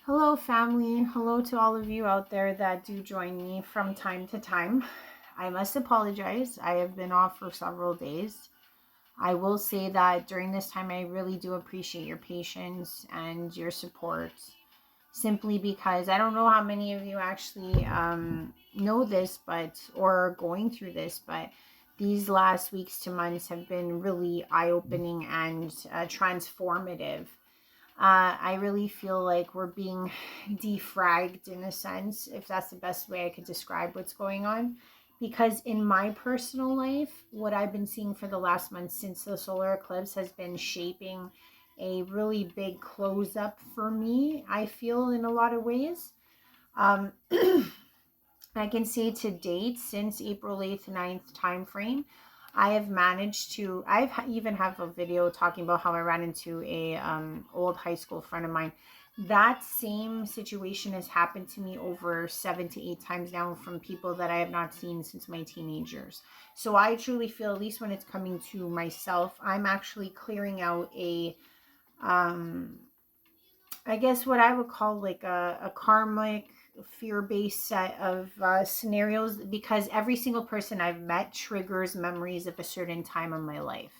Hello, family. Hello to all of you out there that do join me from time to time. I must apologize. I have been off for several days. I will say that during this time, I really do appreciate your patience and your support. Simply because I don't know how many of you actually know this, or are going through this, but these last weeks to months have been really eye opening and transformative. I really feel like we're being defragged in a sense, if that's the best way I could describe what's going on. Because in my personal life, what I've been seeing for the last month since the solar eclipse has been shaping a really big close up for me, I feel, in a lot of ways. Um, I can say to date, since April 8th, 9th time frame, I have managed to, even have a video talking about how I ran into a old high school friend of mine. That same situation has happened to me over 7 to 8 times now from people that I have not seen since my teenagers. So I truly feel, at least when it's coming to myself, I'm actually clearing out um, I guess what I would call like a karmic fear-based set of scenarios, because every single person I've met triggers memories of a certain time in my life.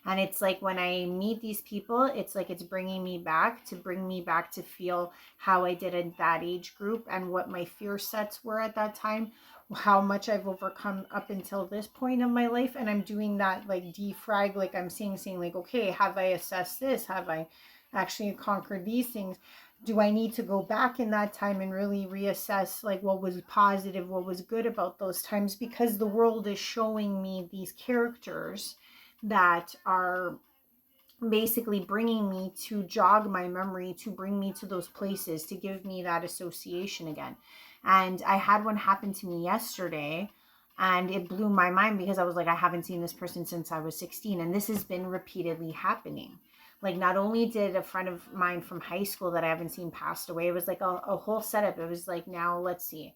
And it's like when I meet these people, it's like it's bringing me back to bring me back to feel how I did in that age group and what my fear sets were at that time, how much I've overcome up until this point of my life. And I'm doing that like defrag, like I'm saying like, okay, have I assessed this? Have I actually conquered these things? Do I need to go back in that time and really reassess like what was positive, what was good about those times? Because the world is showing me these characters that are basically bringing me to jog my memory, to bring me to those places, to give me that association again. And I had one happen to me yesterday, and it blew my mind because I was like, I haven't seen this person since I was 16, and this has been repeatedly happening. Like, not only did a friend of mine from high school that I haven't seen passed away, it was like a whole setup. It was like, now let's see.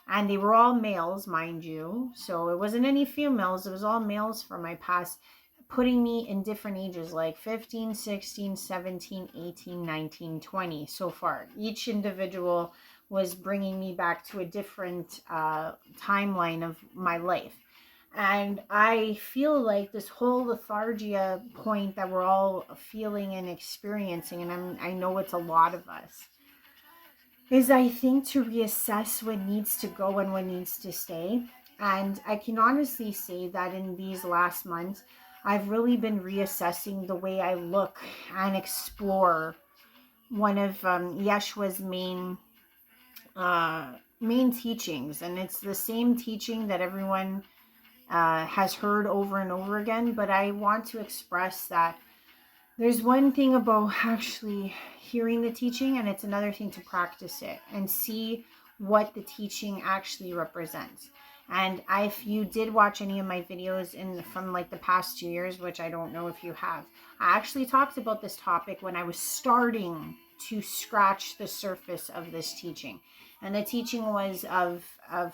And they were all males, mind you. So it wasn't any females. It was all males from my past, putting me in different ages, like 15, 16, 17, 18, 19, 20 so far. Each individual was bringing me back to a different timeline of my life. And I feel like this whole lethargia point that we're all feeling and experiencing, and I know it's a lot of us, is I think to reassess what needs to go and what needs to stay. And I can honestly say that in these last months, I've really been reassessing the way I look and explore one of Yeshua's main teachings. And it's the same teaching that everyone has heard over and over again. But I want to express that there's one thing about actually hearing the teaching, and it's another thing to practice it and see what the teaching actually represents. And if you did watch any of my videos from like the past 2 years, which I don't know if you have, I actually talked about this topic when I was starting to scratch the surface of this teaching. And the teaching was of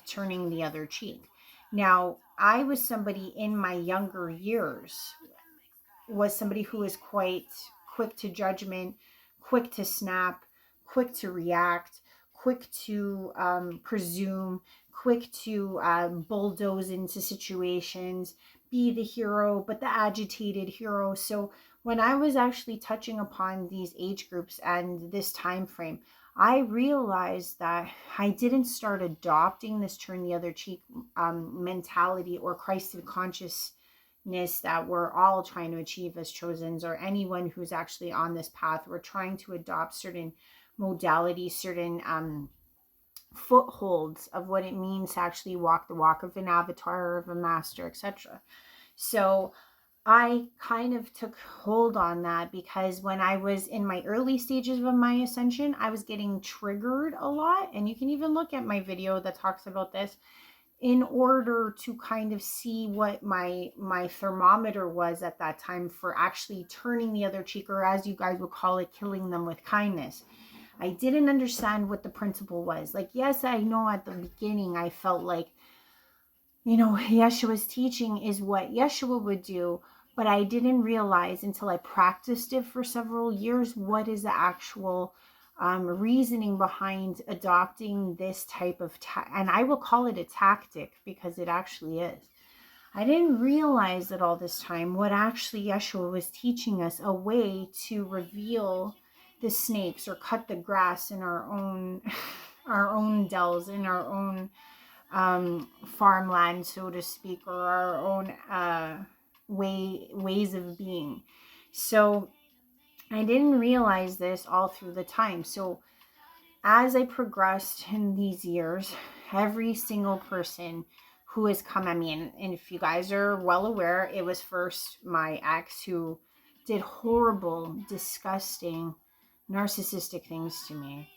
turning the other cheek. Now, I was somebody in my younger years, was somebody who was quite quick to judgment, quick to snap, quick to react, quick to presume, quick to bulldoze into situations, be the hero, but the agitated hero. So when I was actually touching upon these age groups and this time frame, I realized that I didn't start adopting this turn the other cheek mentality or Christ conscious that we're all trying to achieve as chosens, or anyone who's actually on this path. We're trying to adopt certain modalities, certain footholds of what it means to actually walk the walk of an avatar, of a master, etc. So I kind of took hold on that because when I was in my early stages of my ascension, I was getting triggered a lot. And you can even look at my video that talks about this, in order to kind of see what my thermometer was at that time for actually turning the other cheek, or as you guys would call it, killing them with kindness. I didn't understand what the principle was. Like, yes, I know at the beginning I felt like, Yeshua's teaching is what Yeshua would do, but I didn't realize until I practiced it for several years what is the actual reasoning behind adopting this type of, and I will call it a tactic because it actually is. I didn't realize that all this time what actually Yeshua was teaching us, a way to reveal the snakes or cut the grass in our own our own dells, in our own farmland, so to speak, or our own ways of being. So I didn't realize this all through the time. So as I progressed in these years, every single person who has come at me, and if you guys are well aware, it was first my ex who did horrible, disgusting, narcissistic things to me.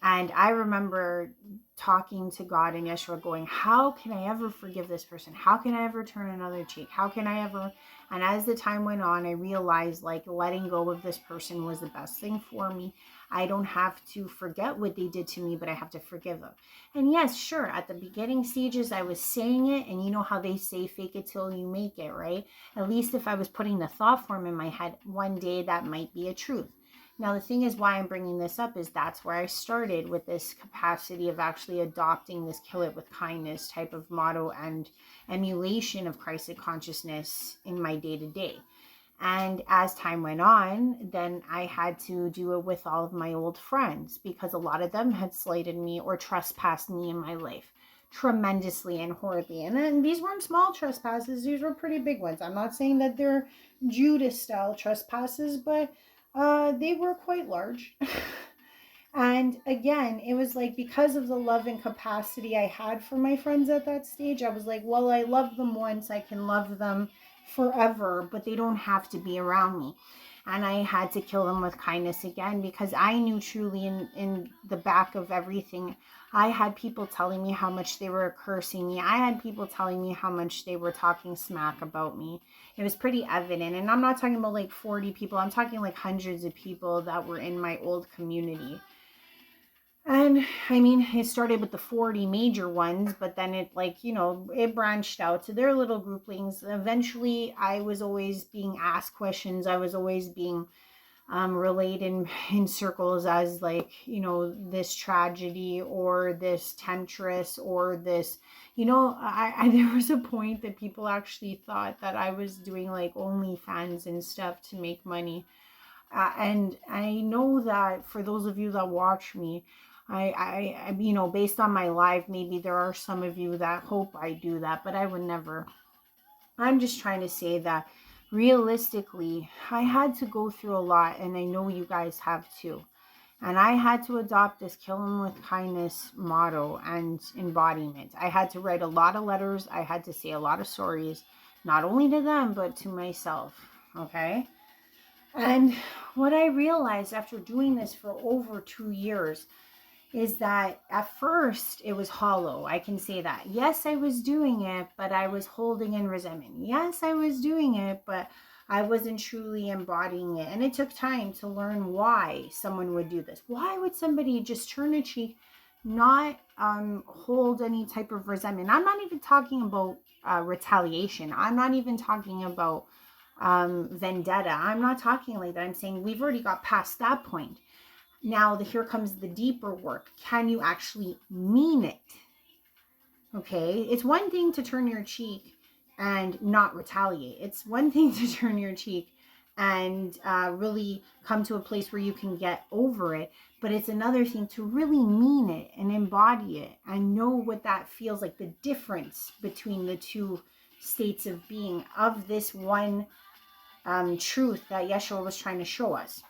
And I remember talking to God and Yeshua going, how can I ever forgive this person? How can I ever turn another cheek? How can I ever? And as the time went on, I realized like letting go of this person was the best thing for me. I don't have to forget what they did to me, but I have to forgive them. And yes, sure, at the beginning stages, I was saying it, and you know how they say fake it till you make it, right? At least if I was putting the thought form in my head, one day that might be a truth. Now, the thing is why I'm bringing this up is that's where I started with this capacity of actually adopting this kill it with kindness type of motto and emulation of Christ consciousness in my day to day. And as time went on, then I had to do it with all of my old friends because a lot of them had slighted me or trespassed me in my life tremendously and horribly. And then these weren't small trespasses, these were pretty big ones. I'm not saying that they're Judas style trespasses, but they were quite large. And again, it was like because of the love and capacity I had for my friends at that stage, I was like, well, I love them once, I can love them forever, but they don't have to be around me. And I had to kill them with kindness again because I knew truly in the back of everything, I had people telling me how much they were cursing me. I had people telling me how much they were talking smack about me. It was pretty evident. And I'm not talking about like 40 people. I'm talking like hundreds of people that were in my old community. And I mean, it started with the 40 major ones, but then it like, you know, it branched out to their little groupings. Eventually, I was always being asked questions. I was always being relayed in circles as like, you know, this tragedy or this temptress or this, you know, there was a point that people actually thought that I was doing like OnlyFans and stuff to make money. And I know that for those of you that watch me, I, you know, based on my life, maybe there are some of you that hope I do that, but I would never. I'm just trying to say that realistically, I had to go through a lot, and I know you guys have too. And I had to adopt this kill them with kindness motto and embodiment. I had to write a lot of letters. I had to say a lot of stories, not only to them, but to myself. Okay. And what I realized after doing this for over 2 years is that at first it was hollow. I can say that. Yes, I was doing it, but I was holding in resentment. Yes, I was doing it, but I wasn't truly embodying it. And it took time to learn why someone would do this. Why would somebody just turn a cheek, not hold any type of resentment? I'm not even talking about retaliation. I'm not even talking about vendetta. I'm not talking like that. I'm saying we've already got past that point. Now, here comes the deeper work. Can you actually mean it? Okay, it's one thing to turn your cheek and not retaliate. It's one thing to turn your cheek and really come to a place where you can get over it. But it's another thing to really mean it and embody it and know what that feels like, the difference between the two states of being of this one truth that Yeshua was trying to show us.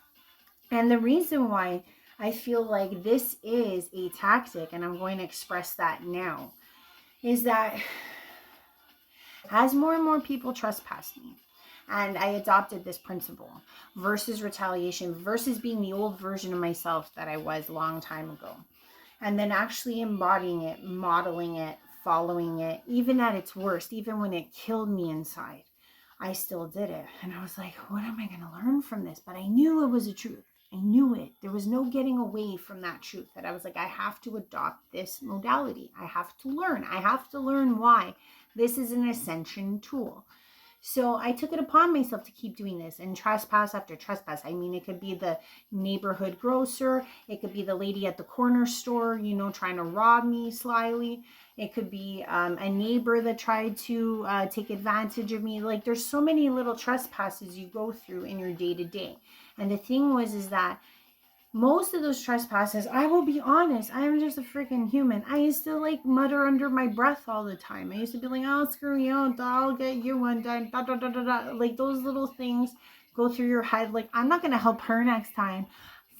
And the reason why I feel like this is a tactic, and I'm going to express that now, is that as more and more people trespass me, and I adopted this principle versus retaliation, versus being the old version of myself that I was a long time ago, and then actually embodying it, modeling it, following it, even at its worst, even when it killed me inside, I still did it. And I was like, what am I going to learn from this? But I knew it was a truth. I knew it. There was no getting away from that truth, that I was like, I have to adopt this modality. I have to learn. I have to learn why this is an ascension tool. So I took it upon myself to keep doing this, and trespass after trespass. I mean, it could be the neighborhood grocer, it could be the lady at the corner store, trying to rob me slyly. It could be a neighbor that tried to take advantage of me. Like, there's so many little trespasses you go through in your day to day. And the thing is that most of those trespasses, I will be honest, I am just a freaking human. I used to like mutter under my breath all the time. I used to be like, oh, screw you, I'll get you one time, da, da, da, da, da. Like, those little things go through your head. Like, I'm not going to help her next time.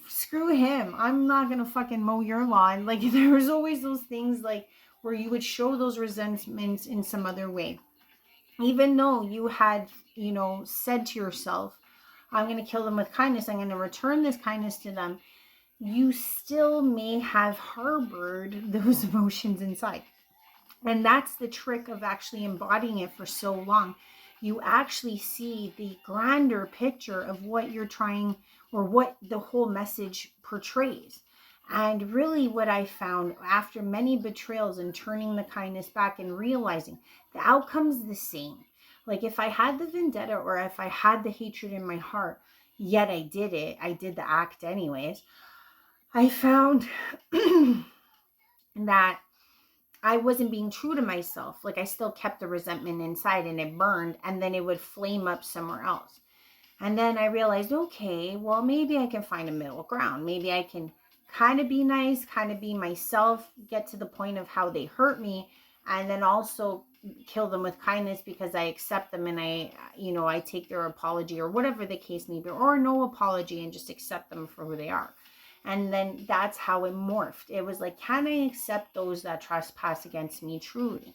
Screw him. I'm not going to fucking mow your lawn. Like, there was always those things like where you would show those resentments in some other way. Even though you had, said to yourself, I'm going to kill them with kindness. I'm going to return this kindness to them. You still may have harbored those emotions inside. And that's the trick of actually embodying it for so long. You actually see the grander picture of what you're trying, or what the whole message portrays. And really what I found after many betrayals and turning the kindness back and realizing the outcome's the same. Like, if I had the vendetta or if I had the hatred in my heart, yet I did the act anyways, I found that I wasn't being true to myself. Like, I still kept the resentment inside and it burned, and then it would flame up somewhere else. And then I realized, okay, well, maybe I can find a middle ground. Maybe I can kind of be nice, kind of be myself, get to the point of how they hurt me, and then also kill them with kindness because I accept them, and I take their apology or whatever the case may be, or no apology, and just accept them for who they are. And then that's how it morphed. It was like, can I accept those that trespass against me truly?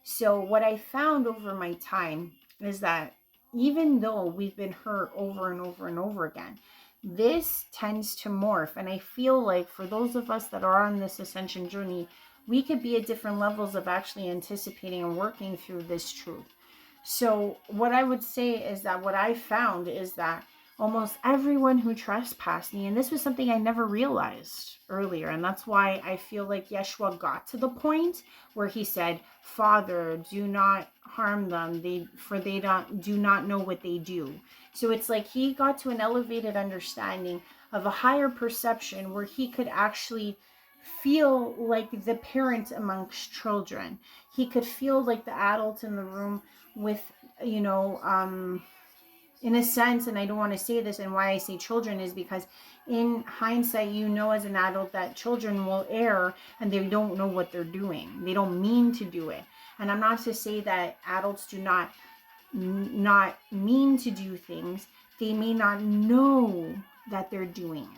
So what I found over my time is that even though we've been hurt over and over and over again, this tends to morph. And I feel like for those of us that are on this ascension journey, we could be at different levels of actually anticipating and working through this truth. So what I would say is that what I found is that almost everyone who trespassed me, and this was something I never realized earlier, and that's why I feel like Yeshua got to the point where he said, Father, do not harm them, for they do not know what they do. So it's like he got to an elevated understanding of a higher perception where he could actually feel like the parent amongst children. He could feel like the adult in the room with, in a sense, and I don't want to say this, and why I say children is because in hindsight, as an adult that children will err and they don't know what they're doing. They don't mean to do it. And I'm not to say that adults do not mean to do things. They may not know that they're doing it.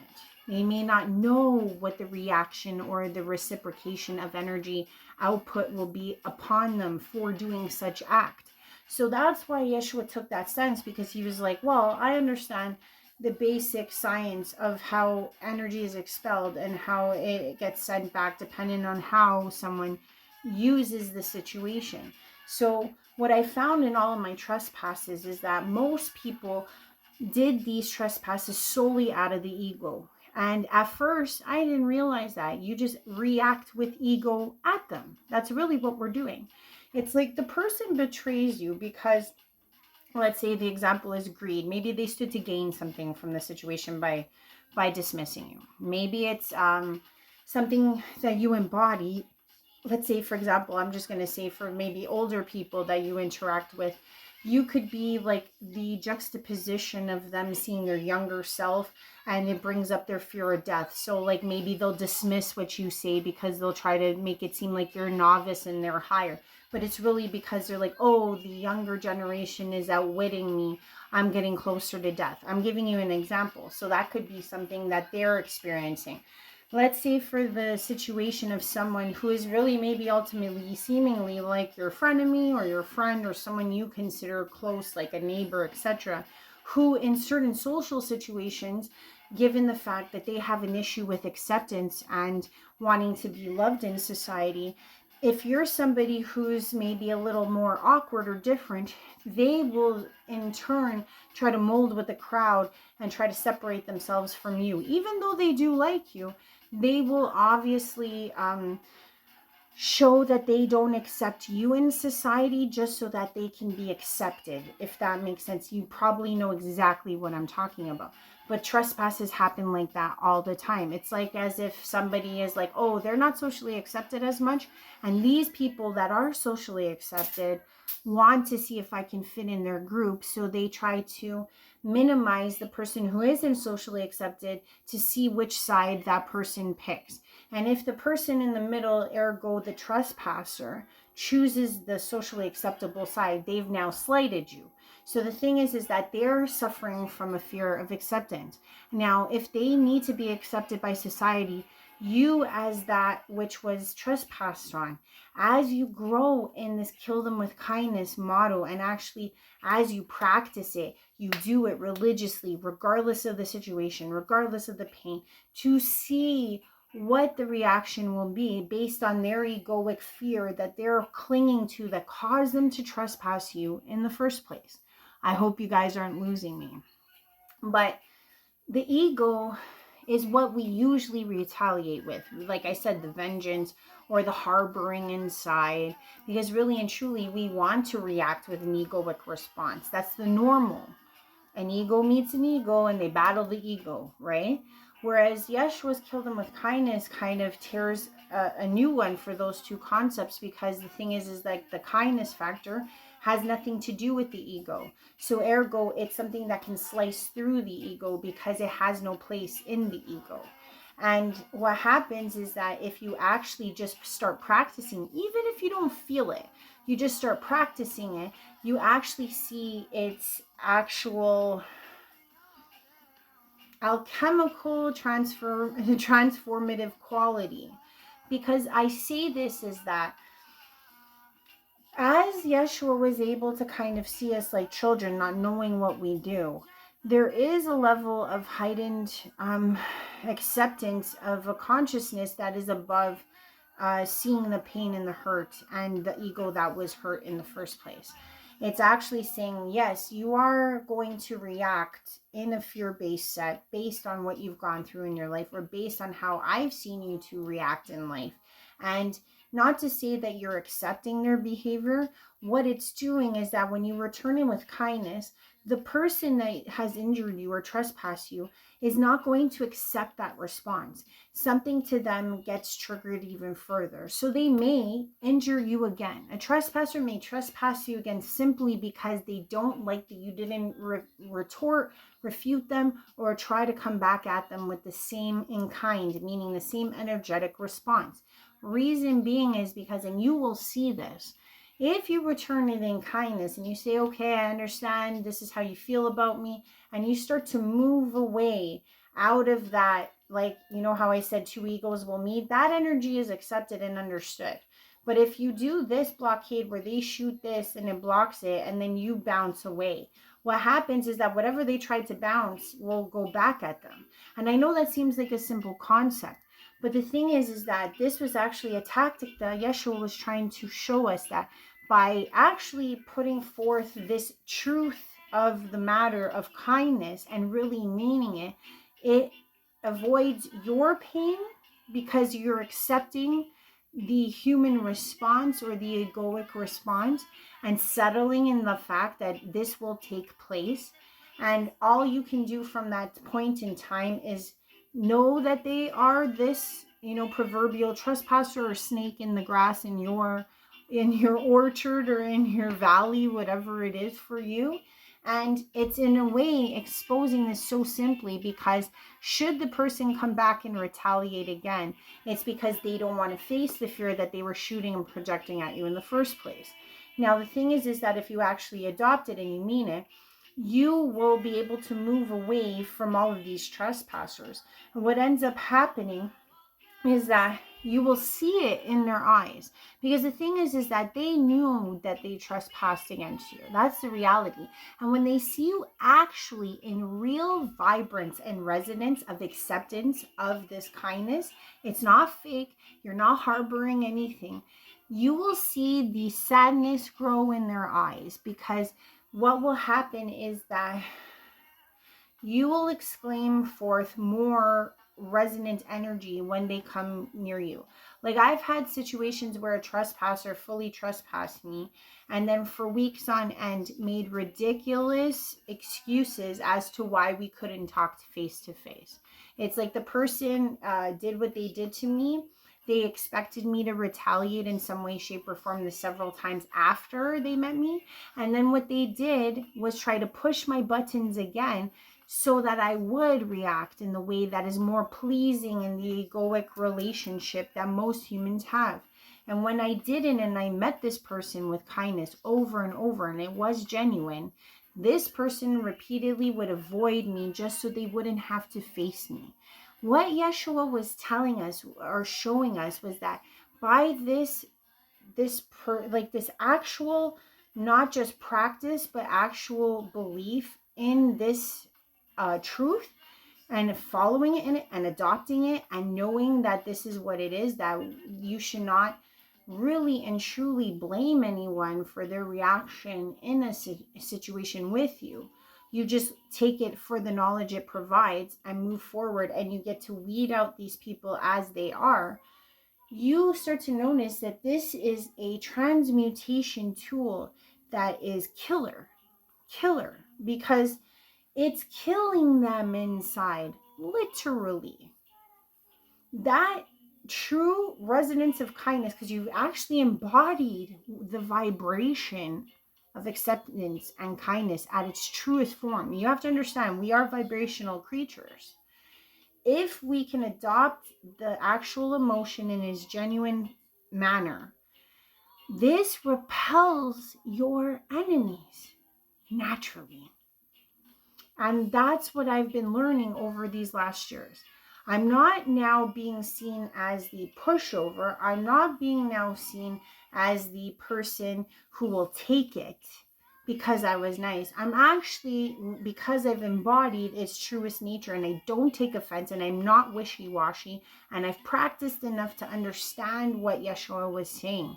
They may not know what the reaction or the reciprocation of energy output will be upon them for doing such act. So that's why Yeshua took that stance, because he was like, well, I understand the basic science of how energy is expelled and how it gets sent back depending on how someone uses the situation. So what I found in all of my trespasses is that most people did these trespasses solely out of the ego. And at first, I didn't realize that. You just react with ego at them. That's really what we're doing. It's like the person betrays you because, let's say the example is greed. Maybe they stood to gain something from the situation by dismissing you. Maybe it's something that you embody. Let's say, for example, I'm just going to say for maybe older people that you interact with, you could be like the juxtaposition of them seeing their younger self, and it brings up their fear of death. So like maybe they'll dismiss what you say because they'll try to make it seem like you're a novice and they're higher. But it's really because they're like, oh, the younger generation is outwitting me. I'm getting closer to death. I'm giving you an example. So that could be something that they're experiencing. Let's say for the situation of someone who is really maybe ultimately seemingly like your frenemy or your friend or someone you consider close, like a neighbor, etc., who in certain social situations, given the fact that they have an issue with acceptance and wanting to be loved in society, if you're somebody who's maybe a little more awkward or different, they will in turn try to mold with the crowd and try to separate themselves from you. Even though they do like you, they will obviously show that they don't accept you in society just so that they can be accepted, if that makes sense. You probably know exactly what I'm talking about. But trespasses happen like that all the time. It's like as if somebody is like, oh, they're not socially accepted as much. And these people that are socially accepted want to see if I can fit in their group. So they try to minimize the person who isn't socially accepted to see which side that person picks. And if the person in the middle, ergo the trespasser, chooses the socially acceptable side, they've now slighted you. So the thing is that they're suffering from a fear of acceptance. Now, if they need to be accepted by society, you as that which was trespassed on, as you grow in this kill them with kindness motto, and actually as you practice it, you do it religiously, regardless of the situation, regardless of the pain, to see what the reaction will be based on their egoic fear that they're clinging to that caused them to trespass you in the first place. I hope you guys aren't losing me. But the ego is what we usually retaliate with. Like I said, the vengeance or the harboring inside. Because really and truly, we want to react with an egoic response. That's the normal. An ego meets an ego and they battle the ego, right? Whereas Yeshua's kill them with kindness kind of tears a new one for those two concepts, because the thing is like the kindness factor has nothing to do with the ego. So ergo, it's something that can slice through the ego because it has no place in the ego. And what happens is that if you actually just start practicing, even if you don't feel it, you just start practicing it, you actually see its actual alchemical transformative quality. Because I say this is that as Yeshua was able to kind of see us like children, not knowing what we do, there is a level of heightened acceptance of a consciousness that is above seeing the pain and the hurt and the ego that was hurt in the first place. It's actually saying, yes, you are going to react in a fear-based set based on what you've gone through in your life, or based on how I've seen you to react in life. And not to say that you're accepting their behavior. What it's doing is that when you return in with kindness, the person that has injured you or trespassed you is not going to accept that response. Something to them gets triggered even further. So they may injure you again. A trespasser may trespass you again simply because they don't like that you didn't retort, refute them, or try to come back at them with the same in kind, meaning the same energetic response. Reason being is because, and you will see this, if you return it in kindness and you say, okay, I understand, this is how you feel about me, and you start to move away out of that, like, you know how I said two egos will meet, that energy is accepted and understood. But if you do this blockade where they shoot this and it blocks it and then you bounce away, what happens is that whatever they tried to bounce will go back at them. And I know that seems like a simple concept, but the thing is that this was actually a tactic that Yeshua was trying to show us, that by actually putting forth this truth of the matter of kindness and really meaning it, it avoids your pain because you're accepting the human response or the egoic response and settling in the fact that this will take place. And all you can do from that point in time is know that they are this, proverbial trespasser or snake in the grass in your orchard or in your valley, whatever it is for you. And it's in a way exposing this so simply, because should the person come back and retaliate again, it's because they don't want to face the fear that they were shooting and projecting at you in the first place. Now, the thing is that if you actually adopt it and you mean it, you will be able to move away from all of these trespassers. And what ends up happening is that you will see it in their eyes, because the thing is that they knew that they trespassed against you. That's the reality. And when they see you actually in real vibrance and resonance of acceptance of this kindness, it's not fake, you're not harboring anything, you will see the sadness grow in their eyes, because what will happen is that you will exclaim forth more resonant energy when they come near you. Like, I've had situations where a trespasser fully trespassed me, and then for weeks on end made ridiculous excuses as to why we couldn't talk face to face. It's like the person did what they did to me. They expected me to retaliate in some way, shape, or form the several times after they met me. And then what they did was try to push my buttons again so that I would react in the way that is more pleasing in the egoic relationship that most humans have. And when I didn't, and I met this person with kindness over and over, and it was genuine, this person repeatedly would avoid me just so they wouldn't have to face me. What Yeshua was telling us or showing us was that by this actual, not just practice, but actual belief in this truth, and following it in it and adopting it and knowing that this is what it is, that you should not really and truly blame anyone for their reaction in a situation with you. You just take it for the knowledge it provides and move forward, and you get to weed out these people as they are. You start to notice that this is a transmutation tool that is killer, because it's killing them inside, literally. That true resonance of kindness, because you've actually embodied the vibration of acceptance and kindness at its truest form. You have to understand, we are vibrational creatures. If we can adopt the actual emotion in its genuine manner, this repels your enemies naturally. And that's what I've been learning over these last years. I'm not now being seen as the pushover. I'm not being now seen as the person who will take it because I was nice. I'm actually, because I've embodied its truest nature, and I don't take offense, and I'm not wishy-washy, and I've practiced enough to understand what Yeshua was saying,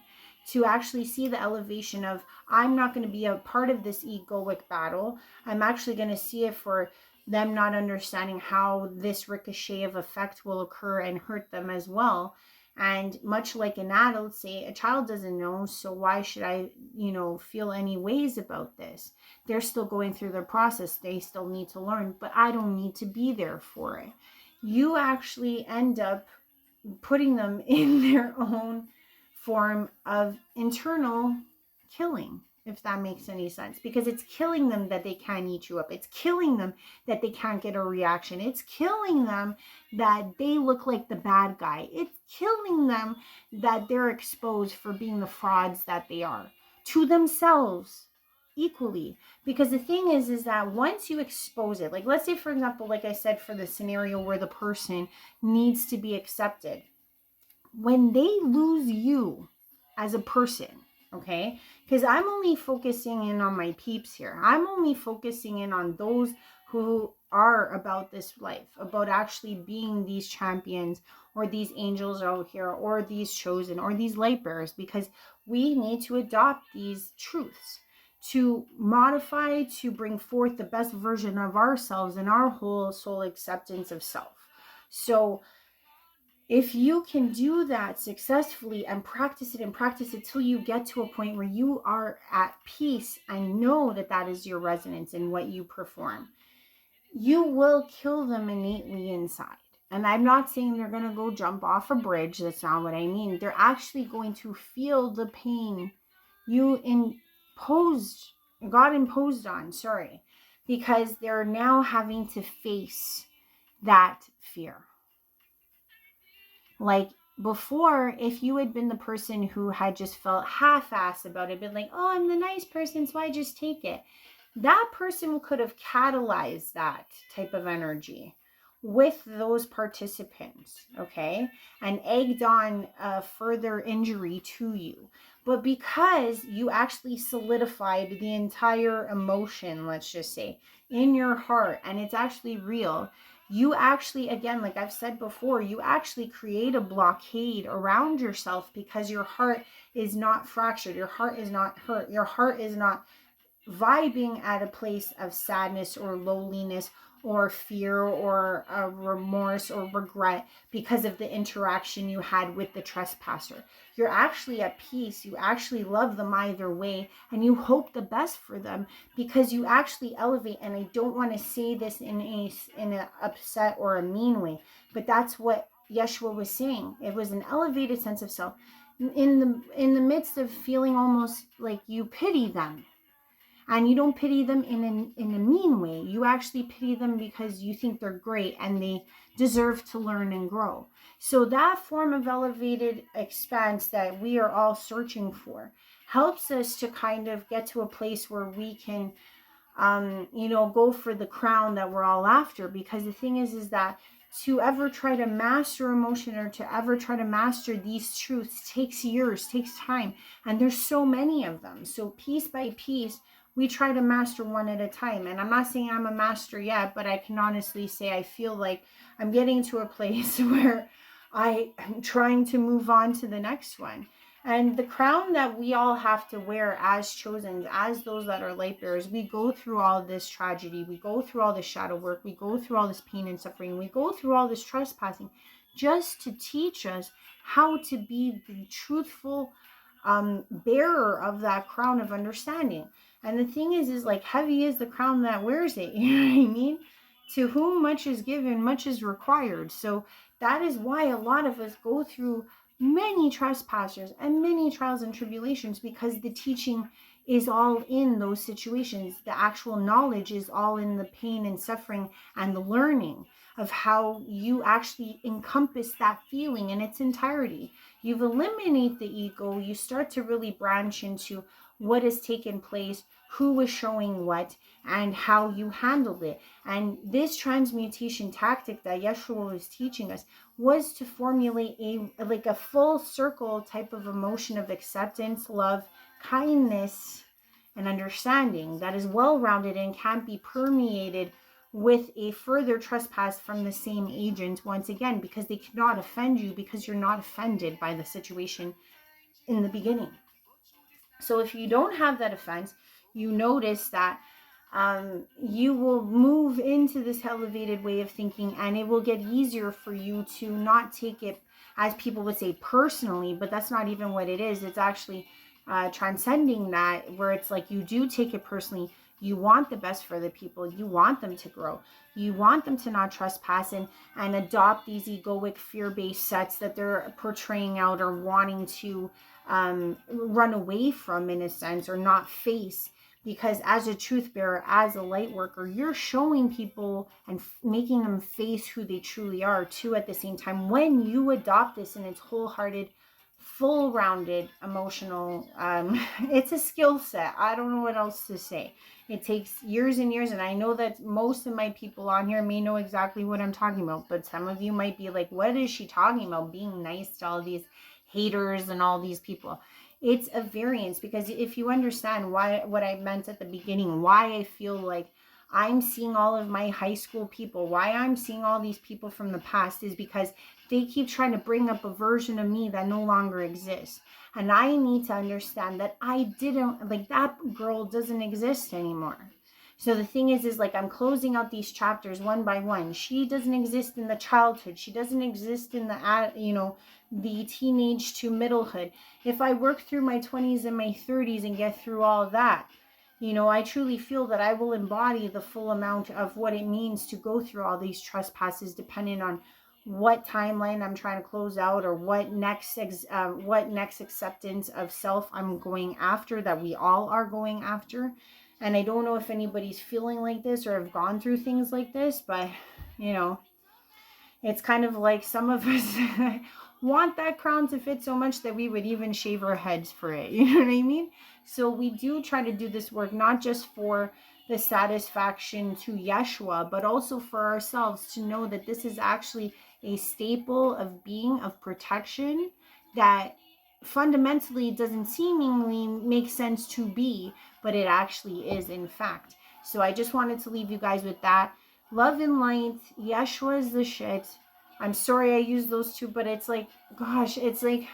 to actually see the elevation of, I'm not going to be a part of this egoic battle. I'm actually going to see it for them not understanding how this ricochet of effect will occur and hurt them as well. And much like an adult, say, a child doesn't know, so why should I, feel any ways about this? They're still going through their process. They still need to learn, but I don't need to be there for it. You actually end up putting them in their own form of internal killing, if that makes any sense, because it's killing them that they can't eat you up. It's killing them that they can't get a reaction. It's killing them that they look like the bad guy. It's killing them that they're exposed for being the frauds that they are to themselves equally. Because the thing is that once you expose it, like, let's say, for example, like I said, for the scenario where the person needs to be accepted, when they lose you as a person, okay? Because I'm only focusing in on my peeps here. I'm only focusing in on those who are about this life, about actually being these champions or these angels out here or these chosen or these light bearers, because we need to adopt these truths to modify, to bring forth the best version of ourselves and our whole soul acceptance of self. So if you can do that successfully and practice it till you get to a point where you are at peace and know that that is your resonance in what you perform, you will kill them innately inside. And I'm not saying they're going to go jump off a bridge. That's not what I mean. They're actually going to feel the pain you got imposed on, because they're now having to face that fear. Like before, if you had been the person who had just felt half-assed about it, been like, oh, I'm the nice person, so I just take it, that person could have catalyzed that type of energy with those participants, okay, and egged on further injury to you. But because you actually solidified the entire emotion, let's just say, in your heart, and it's actually real, you actually, again, like I've said before, you actually create a blockade around yourself because your heart is not fractured. Your heart is not hurt. Your heart is not vibing at a place of sadness or lowliness or fear or a remorse or regret because of the interaction you had with the trespasser. You're actually at peace. You actually love them either way, and you hope the best for them because you actually elevate. And I don't want to say this in a upset or a mean way, but that's what Yeshua was saying. It was an elevated sense of self in the midst of feeling almost like you pity them. And you don't pity them in a mean way. You actually pity them because you think they're great and they deserve to learn and grow. So that form of elevated expanse that we are all searching for helps us to kind of get to a place where we can go for the crown that we're all after. Because the thing is that to ever try to master emotion or to ever try to master these truths takes years, takes time, and there's so many of them. So piece by piece, we try to master one at a time. And I'm not saying I'm a master yet, but I can honestly say I feel like I'm getting to a place where I am trying to move on to the next one. And the crown that we all have to wear as chosen, as those that are light bearers, we go through all this tragedy, we go through all this shadow work, we go through all this pain and suffering, we go through all this trespassing just to teach us how to be the truthful bearer of that crown of understanding. And the thing is like heavy is the crown that wears it. You know what I mean? To whom much is given, much is required. So that is why a lot of us go through many trespassers and many trials and tribulations, because the teaching is all in those situations. The actual knowledge is all in the pain and suffering and the learning of how you actually encompass that feeling in its entirety. You've eliminated the ego, you start to really branch into what has taken place, who was showing what, and how you handled it. And this transmutation tactic that Yeshua was teaching us was to formulate a full circle type of emotion of acceptance, love, kindness, and understanding that is well-rounded and can't be permeated with a further trespass from the same agent once again, because they cannot offend you because you're not offended by the situation in the beginning. So if you don't have that offense, you notice that you will move into this elevated way of thinking, and it will get easier for you to not take it, as people would say, personally, but that's not even what it is. It's actually transcending that, where it's like you do take it personally. You want the best for the people. You want them to grow. You want them to not trespass and adopt these egoic, fear-based sets that they're portraying out or wanting to run away from, in a sense, or not face. Because as a truth bearer, as a light worker, you're showing people and making them face who they truly are too at the same time. When you adopt this in its wholehearted, full-rounded emotional, it's a skill set. I don't know what else to say. It takes years and years, and I know that most of my people on here may know exactly what I'm talking about, but some of you might be like, what is she talking about? Being nice to all these haters and all these people. It's a variance, because if you understand what I meant at the beginning, why I feel like I'm seeing all of my high school people, why I'm seeing all these people from the past, is because they keep trying to bring up a version of me that no longer exists. And I need to understand that that girl doesn't exist anymore. So the thing is like, I'm closing out these chapters one by one. She doesn't exist in the childhood. She doesn't exist in the teenage to middlehood. If I work through my 20s and my 30s and get through all that, I truly feel that I will embody the full amount of what it means to go through all these trespasses, depending on what timeline I'm trying to close out, or what next acceptance of self I'm going after, that we all are going after. And I don't know if anybody's feeling like this or have gone through things like this, but it's kind of like some of us want that crown to fit so much that we would even shave our heads for it. You know what I mean? So we do try to do this work, not just for the satisfaction to Yeshua, but also for ourselves, to know that this is actually a staple of being, of protection, that fundamentally doesn't seemingly make sense to be, but it actually is, in fact. So I just wanted to leave you guys with that. Love and light. Yeshua is the shit. I'm sorry I used those two, but it's like, gosh, it's like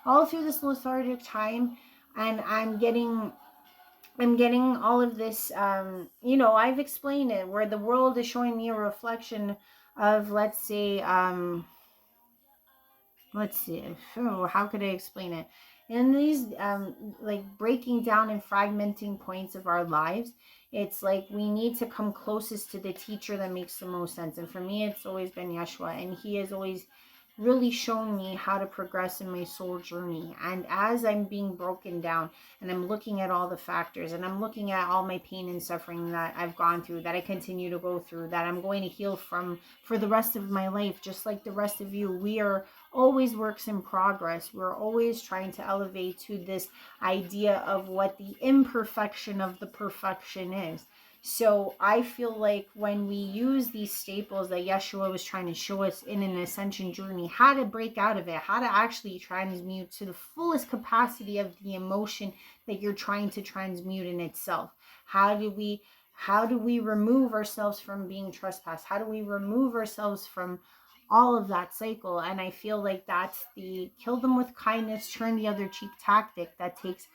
all through this lethargic time, and I'm getting I'm getting all of this, you know, I've explained it, where the world is showing me a reflection of, let's see, how could I explain it? In these, like, breaking down and fragmenting points of our lives, it's like we need to come closest to the teacher that makes the most sense. And for me, it's always been Yeshua, and he has always really shown me how to progress in my soul journey. And as I'm being broken down and I'm looking at all the factors and I'm looking at all my pain and suffering that I've gone through, that I continue to go through, that I'm going to heal from for the rest of my life, just like the rest of you, we are always works in progress. We're always trying to elevate to this idea of what the imperfection of the perfection is. So I feel like when we use these staples that Yeshua was trying to show us in an ascension journey, how to break out of it, how to actually transmute to the fullest capacity of the emotion that you're trying to transmute in itself. How do we remove ourselves from being trespassed? How do we remove ourselves from all of that cycle? And I feel like that's the kill them with kindness, turn the other cheek tactic that takes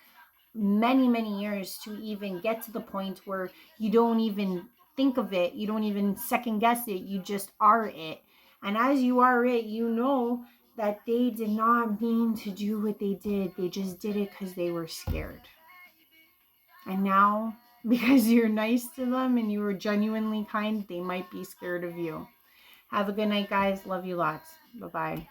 many, many years to even get to the point where you don't even think of it, you don't even second guess it, you just are it. And as you are it, you know that they did not mean to do what they did, they just did it because they were scared. And now, because you're nice to them and you were genuinely kind, they might be scared of you. Have a good night, guys. Love you lots. Bye bye.